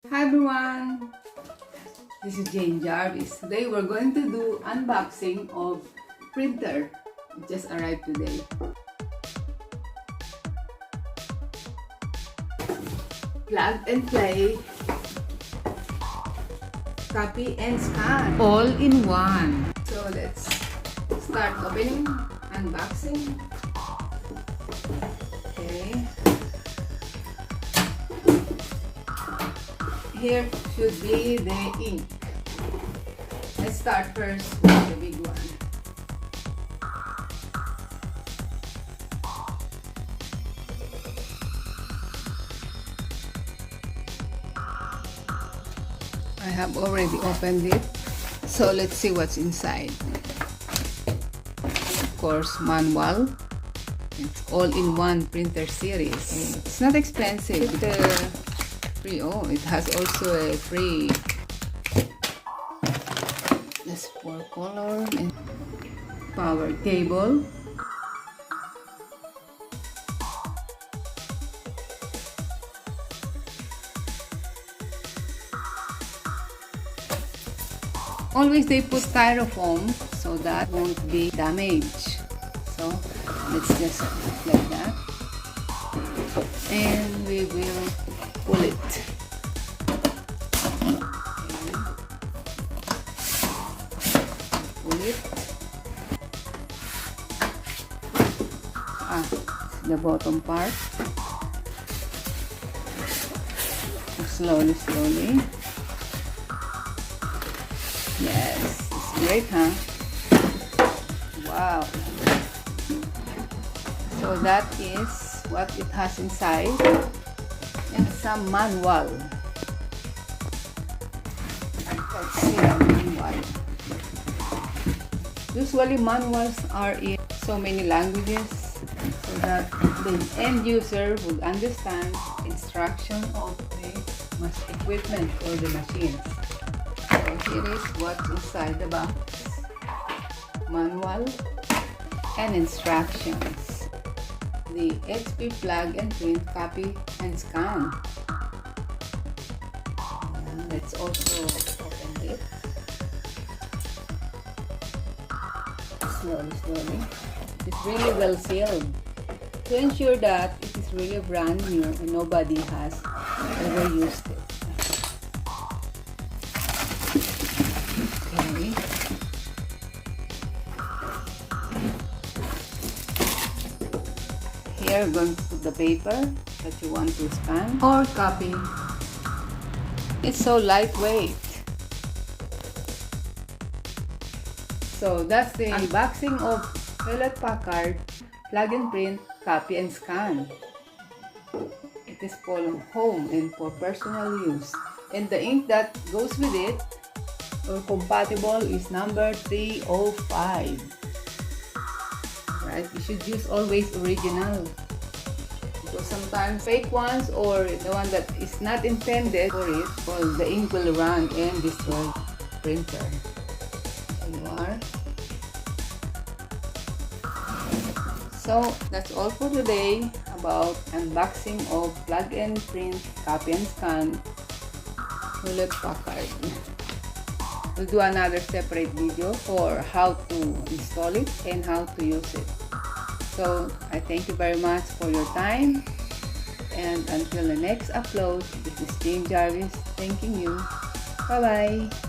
Hi everyone, this is Jane Jarvis. Today we're going to do unboxing of printer. It just arrived today. Plug and play, copy and scan, all in one. So let's start opening, unboxing. Okay. Here should be the ink. Let's start first with the big one. I have already opened it, so let's see what's inside. Of course, manual. It's all-in-one printer series. It's not expensive. It has also a free just for color and power cable. Always they put styrofoam so that won't be damaged. So let's just like that, and we will pull it. Pull it. The bottom part. Slowly. Yes, it's great, huh? Wow. So that is what it has inside. And some manual. Let's see the manual. Usually manuals are in so many languages so that the end user would understand instruction of the equipment or the machines. So here is what's inside the box. Manual and instructions. The HP plug and print, copy and scan. Let's also open it. Slowly. It's really well sealed to ensure that it is really brand new and nobody has ever used it. Okay. Here we're going to put the paper that you want to scan or copy. It's so lightweight. So that's the unboxing of Hewlett-Packard plug and print, copy and scan. It is for home and for personal use. And the ink that goes with it or compatible is number 305. Right? You should use always original, because sometimes fake ones or the one that is not intended for it, well, the ink will run and destroy the printer. There you are. So that's all for today about unboxing of plug and print, copy and scan Hewlett-Packard. We'll do another separate video for how to install it and how to use it. So I thank you very much for your time, and until the next upload, this is Jane Jarvis thanking you. Bye bye.